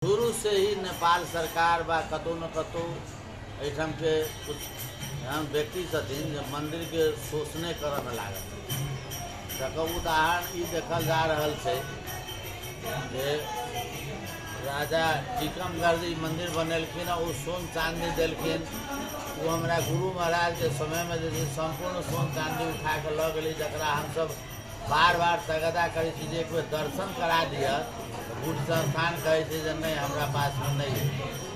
शुरू से ही नेपाल सरकार बा कतौ न कतौ एहिठाम के कुछ एहन व्यक्ति छथिन जे मंदिर के शोषणे करऽ में लागल। तकर उदाहरण ई देखल जा रहल छै जे राजा टीकमगढ़ जी मंदिर बनेलखिन और सोन चांदी देलखिन। वो हमरा गुरु महाराज के समय में जे संपूर्ण सोन चांदी उठा के लऽ गेली, जकरा हमसब बार बार तगदा करै छी जे एक बेर दर्शन करा दिया। गुड संस्थान कहे थे जे नहीं हमरा पास में नहीं है,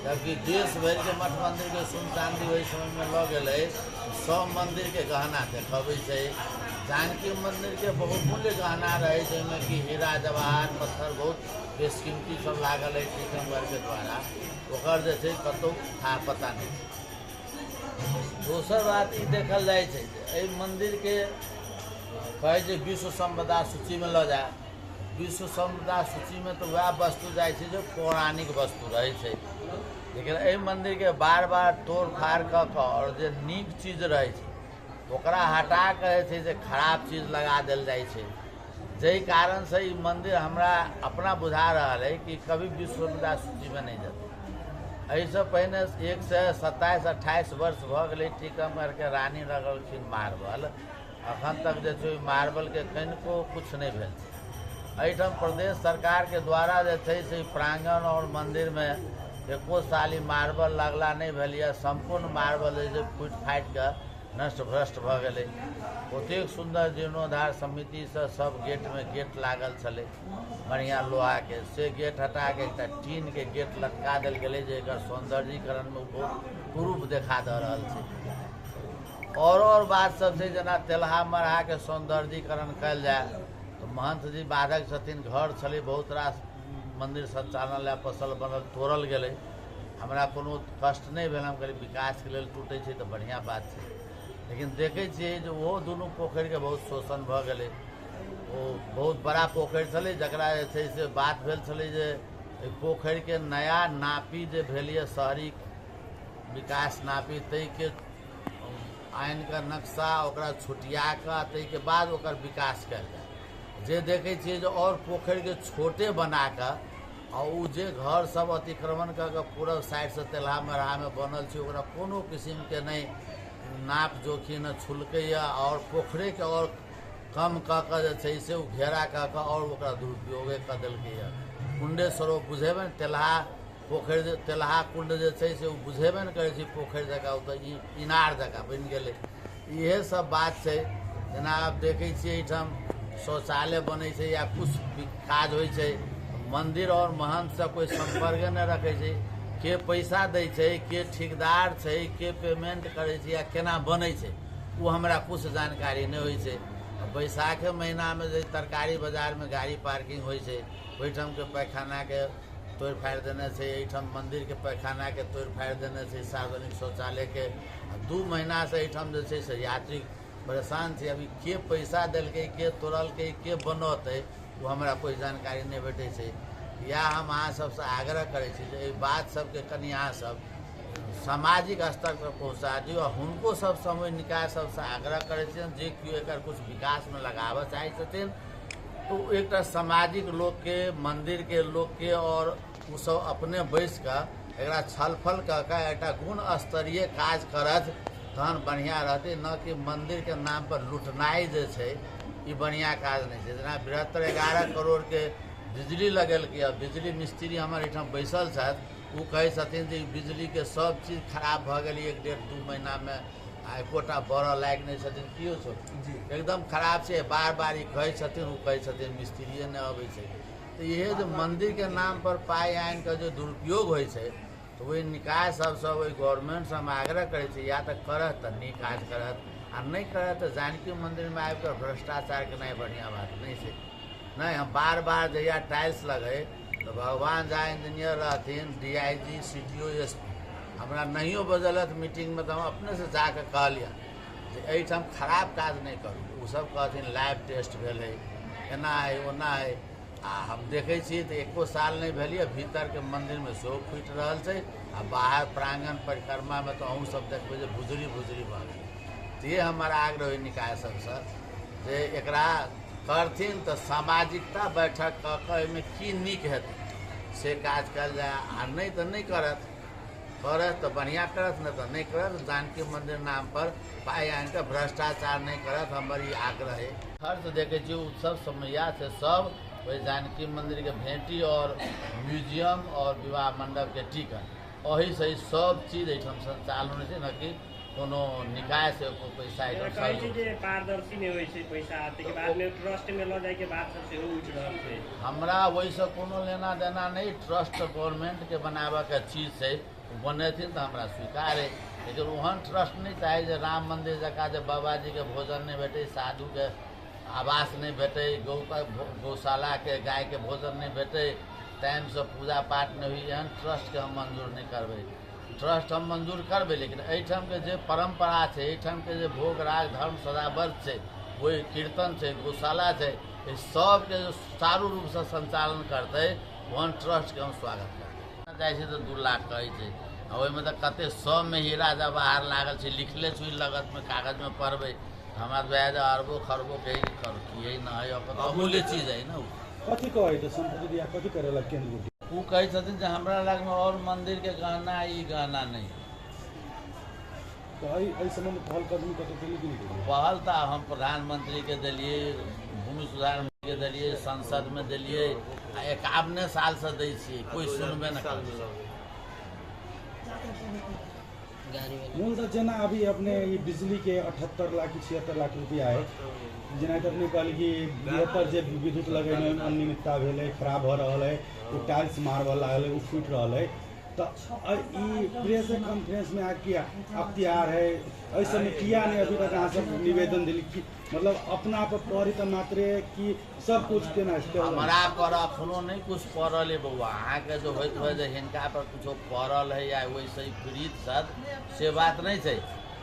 जबकि देश भर के मठ मंदिर के सोन चांदी वही समय में लऽ गेलै। सब मंदिर के गहना देखबै छै, जानकी मंदिर के बहुमूल्य गहना रहे छै, में कि हीरा जवाहर पत्थर बहुत बेशकीमती सब लागल है टीकमगढ़ के द्वारा। ओकर जे छै कतौ था पता नहीं। दोसर बात ई देखल जाए छै जे एहि मंदिर के कहे छै विश्व संपदा सूची में लऽ जाए। विश्व संपदा सूची में तो वह वस्तु जाए छै जो पौराणिक वस्तु रहे छै, लेकिन एहि मंदिर के बार बार तोड़ फाड़ कऽ के और जे नीक चीज रहे छै ओकरा हटा के जे छै खराब चीज लगा देल जाए छै। जहि कारण से ई मंदिर हमरा अपना बुझा रहा है कि कभी विश्व संपदा सूची में नहीं जाते। एहिसँ पहिने 127-28 वर्ष भऽ गेलै टीकमगढ़ के रानी लगलखिन मार्बल, अखन तक जे छै मार्बल के कनिको कुछ नहीं भेल छै। एहिठाम प्रदेश सरकार के द्वारा जे छै से प्रांगण और मंदिर में एको साली मार्बल लगला नहीं भेल यऽ। संपूर्ण मार्बल जे फूटि फाटि के नष्ट भ्रष्ट भऽ गेलै। ओतेक सुंदर जीर्णोद्धार समिति से सब गेट में गेट लागल छलै बढ़िया लोहा के, से गेट हटा के एकटा टीन के गेट लटका देल गेलै जे एकर सौंदर्यीकरण में बहुत कुरूप देखा दऽ रहल छै। और बात सब छै, जेना तेल्हा मरहा के सौंदर्यीकरण कयल जाए तो महंत जी बाधक छथिन। घर छलै बहुत रास मंदिर संचालनालय पसल बनल तोड़ल गेलै, हमरा कोनो कष्ट नहीं भेल। हम कहलिए विकास के लेल टूटे छै तो बढ़िया बात छै, लेकिन देखे छियै जे वो दुनू पोखरि के बहुत शोषण भऽ गेलै। वो बहुत बड़ा पोखरि छलै, जकरा जे छै से बात भेल छलै जे पोखरि के नया नापी जे भेल यऽ शहरी विकास नापी, तै के आइन का नक्शा ओकरा छुटिया कऽ तै के बाद ओकर विकास कयल जाय। जे देखे छियै जे और पोखरि के छोटे बना कऽ और उ जे घर सब अतिक्रमण कऽ के पूरब साइड से तेल्हा मरहा में बनल छै ओकरा कोनो किस्म के नहीं नाप जोखी न छुलकैया और पोखरे के और कम कऽ के जे छै से घेरा कऽ के और ओकरा दुरुपयोगे कऽ देलकैया। कुंडेश्वरो बुझेबे न तेल्हा पोखरि तेल्हा कुंड जे छै से बुझेबे न करै छै पोखरि जकाँ, ओतऽ इनार जकाँ बनि गेलै। इहे सब बात छै। जेना आब देखै छियै एहिठाम शौचालय बनै छै या कुछ काज होइ छै, मंदिर और महंत से कोई संपर्क नहीं रखे छै। के पैसा दै छै, के ठेकेदार छै, के पेमेंट करे छै या केना बनै छै वो हमरा कुछ जानकारी नहीं होइ छै। बैसाख महीना में जे तरकारी बाजार में गाड़ी पार्किंग होइ छै, ओहिठाम के पैखाना के तोड़ फाड़ देने छै, एहिठाम मंदिर के पैखाना के तोड़ फाड़ देने छै, सार्वजनिक शौचालय के। 2 महीना से एहिठाम जे छै से यात्री परेशान छै। अभी के पैसा देलकै, के तोड़लकै, के बनौतै वो हमरा कोई जानकारी नहीं भेटै छै। या हम अहाँ सबसे आग्रह करै छी जे बात सबके कनि अहाँ सब सामाजिक स्तर पर पहुँचा दियो। और हुनको सब समूह निकाय सबसे आग्रह करै छियनि जे केओ एकर कुछ विकास में लगाबऽ चाहै छथिन तो एक सामाजिक लोग के, मंदिर के लोग के और उ सब अपने बैस कऽ एकरा छलफल कऽ के एकटा गुण स्तरीय काज करत तहन बढ़िया रहतै, न कि मंदिर के नाम पर लुटनाई जे छै ई बढ़िया काज नहीं छै। जेना बृहत्तर 11 करोड़ के बिजली लगेलकै, बिजली मिस्त्री हमर एहिठाम बैसल छथि, वो कहै छथिन जे बिजली के सब चीज खराब भऽ गेलै 1-1.5-2 महीना में, आ एकोटा बड़ऽ लायक नहीं छथिन। कियो छो एकदम खराब छै, बार बार ई कहै छथिन, वो कहै छथिन मिस्त्रिये नहीं अबै छै। तो इहे जो मंदिर के नाम पर पाई आनि के जो दुरुपयोग होइ छै तो वही निकाय सब वही गवर्नमेंट से हम आग्रह करे छी या तो करत तो नीक काज करत, आ नहीं करत तो जानकी मंदिर में आबि कर भ्रष्टाचार के नहीं बढ़िया बात नहीं छै। नहीं हम बार बार जहिया टाइल्स लगे तो भगवान जहाँ इंजीनियर रहथिन, DIG CTO SP हमरा नहियो बजलत मीटिंग में, तो हम अपने से जाके कहलिया जे एहिठाम खराब काज नहीं करू। वो सब कहथिन लाइव टेस्ट भेल है, एना है ओना है। आ हम देखे छी तो एको साल नहीं भेलिए, भीतर के मंदिर में सेहो फुटि रहल छै, आ बाहर प्रांगण परिक्रमा में तो अहूँ सब देखबै जे भुजरी भऽ गेलै। तो ये हमारा आग्रह है निकाय सबसे जे एकरा करथिन तो सामाजिकता बैठक कऽ के एहिमे की नीक हेतै से काज कल जाए आ नहीं तो नहीं करत तो बढ़िया करत न तो नहीं करत। जानकी मंदिर नाम पर पाई आन के भ्रष्टाचार नहीं करत, हमारी आग्रह है। खर्च देखे जी उत्सव समैया से सब वही जानकी मंदिर के भेंटी और म्यूजियम और विवाह मंडप के टिकट वही सही सब चीज एठम संचालन होने से न कि कोनो निकाय से को पैसा कहै छै जे पारदर्शी नहीं होय छै, पैसा आते के बाद में ट्रस्ट में ल जाय के बाद सब से उठ रहल छै। हमरा वही से कोनो लेना देना नहीं। ट्रस्ट गवर्नमेंट के बनाबे के चीज से बनेथिन तो हमरा स्वीकार है, लेकिन ओहन ट्रस्ट नहीं चाहे जे राम मंदिर जका जे बाबा जी के भोजन नहीं भेटे, साधु के आवास नहीं भेटे, गौशाला के गाय के भोजन नहीं भेटे, टाइम से पूजा पाठ नहीं हुई, एहन ट्रस्ट के हम मंजूर नहीं करबे। ट्रस्ट हम मंजूर करबे, लेकिन एहिठाम के जे परंपरा है, एहिठाम के जे भोग राग धर्म सदाव्रत है, वही कीर्तन है, गौशाला है, सब के सुचारू रूप से संचालन करते ओहन ट्रस्ट के हम स्वागत करते। जाए तो 2 लाख कहे थे, ओहिमे तो कते 100 में हीरा जवाहर लागल छै, लिखले छुई लगत में कागज में पढ़बे, हमारा ब्याज अरबों खरबों के यही ना है, अमूल्य चीज है ना। कथी कहै छै संपत्ति दिया कथी करेला केंद्र वो कहे छथिन जे हमरा लग में और मंदिर के गहना ई गहना नहीं। तो एहि संबंध पहल कदमी कतौ केली कि नहीं? पहल तो हम प्रधानमंत्री के दिलिए, भूमि सुधार मंत्री के दिलिए, संसद में दिलिए, 51 साल से दै छियै, कोई सुनबे न करे। मूलतः जेना अभी अपने ये बिजली के 78 लाख की 76 लाख रुपया है, जेना कि अपने कहल कि 72 जे विद्युत लगेने अनियमितता भेलै, खराब भ रहल है, वो टाइल्स मारबल लागल है, वो फूट रहल है, तो ई प्रेस कॉन्फ्रेंस में आके अख्तियार है ऐसे में किया नहीं अभी तक अहाँ सब निवेदन दिली कि मतलब अपना पर पड़ी तो मात्रे कि सब कुछ के ना हमारा पर अखनो नहीं कुछ पड़ल है बउआ, अहाँ के जो होइत है जे हिनका पर कुछ पड़ल है या वैसे ही प्रीत सद से बात नहीं है।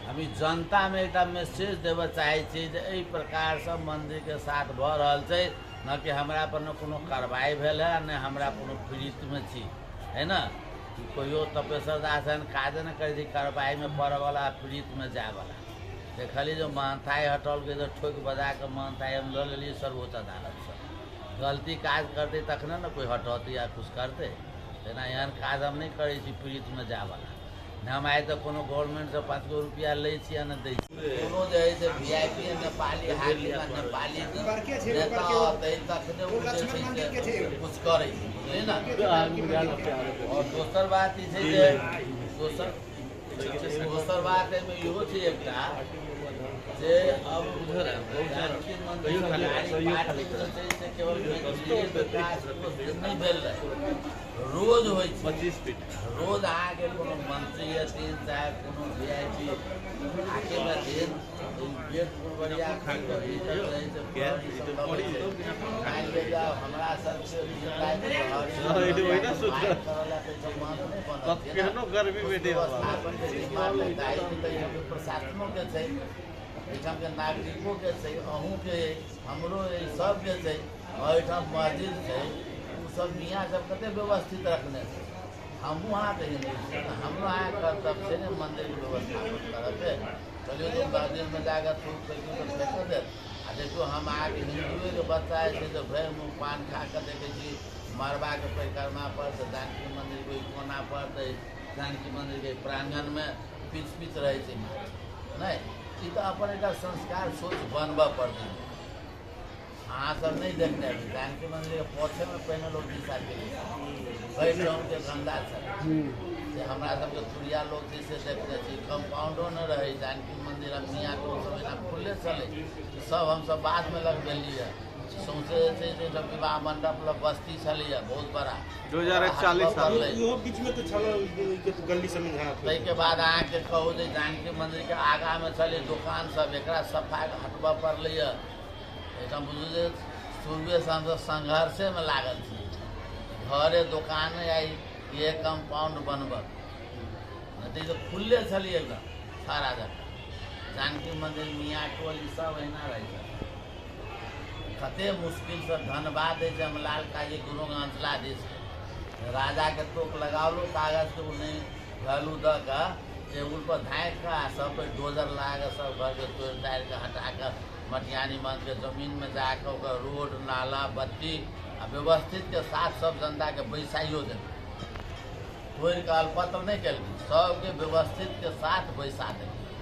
हमी जनता में एक मैसेज देवे चाहे छी जे एहि प्रकार से मंदिर के साथ भ रहल छै, न कि हमरा पर न कोनो कार्रवाई भेल है, न हमरा कोनो पीड़ित में छी, है ना। कोई तपेश्वर दास काज न करे कार्रवाई में पड़े वाला पीड़ित में जाए वाला देखली जो महंताई हटल के जो ठोक बजा के महंताई हम ल लेलिए सर्वोच्च अदालत से, गलती काज करते तखने न कोई हटौती या कुछ करते, तेना एहन काज हम नहीं करे पीड़ित में जाए वाला। हम आए तो कोनो गवर्नमेंट से 5 गो रुपया ले छियै न दै छी। कोनो जे है से वीआईपी नेपाली हाकिम नेपाली नेता होतै तखने उ जे छै से कुछ करे बुझलियै ना। और दोसर बात ई छै जे दोसर बात एहिमे इहो छै एकटा जे अब जानकी मंदिर पार्टी जे छै से केवल विकास नहीं भेल रहे, रोज होइ छै 25 फीट रोज आके कोनो मंत्री या 3 साहब कोनो वीआईपी आके दिन गेट पर बढ़िया खड़ी रहे छै पड़ी काल ले जाओ हमरा सब से केहनो गर्मी में दे प्रशासनों के छै, एहिठाम के नागरिकों के छै, अहूँ के हमरो सब के छै, एहिठाम मस्जिद छै, सब मियाँ सब कते व्यवस्थित रखने छै। हम वहाँ के हिंदू छै, हमरो अहाँ कर्तव्य छै ने मंदिर के व्यवस्थापन करके। चलिए तो मस्जिद में जाकर थूक फेंकू तो फेंक दे, आ देखो हम आके हिंदुए के बच्चा है जो भय मुँह पान खा कर देखे छी मरबा के परिक्रमा पर तो जानकी मंदिर के कोना पर तो जानकी मंदिर के प्रांगण में पिच रहे छै नहीं, ई तो अपन एक संस्कार सोच बनबा पड़ती है। अहाँ सब नहीं देखने अभी जानकी मंदिर के पौधे में पहले लोग दिशा के लिए के गंदा से हमारा सबके तुरिया लोग जैसे देखते छी कंपाउंडो न रहे जानकी मंदिर मियाँ को सब खुले चले, सब हम सब बाद में लग गलिए सौंसे जो विवाह मंडप बस्ती चलिए बहुत बड़ा 2041 साल बीच में तो गली सब ताहि के बाद अहाँ के कहू जे जानकी मंदिर के आगा में चले दुकान सब एक सफाई हटबा पड़लै। एकदम बुझू जे शुरुए से हम संघर्षे में लागल छी, घरे दुकान या ये कंपाउंड बनबक नहीं तो खुले चलिए एकदम सारा जगह जानकी मंदिर मियाँ टोल सब अहिना रहे। कते मुश्किल से धन्यवाद है जमलाल काजी गुरु अंचला दी राजा के टोक लगाओ कागज के नहीं घलू द का टेबुल पर धाँक का सब पे डोजर लगा सब घर के तोड़ ताड़ के हटा कर मटियानी मंद के जमीन में जाकर रोड नाला बत्ती आ व्यवस्थित के साथ सब जनता के बैसाइयो देलकै, तोड़ के अल्पत्र नहीं केलकै, सबके व्यवस्थित के साथ बैसा देलकै।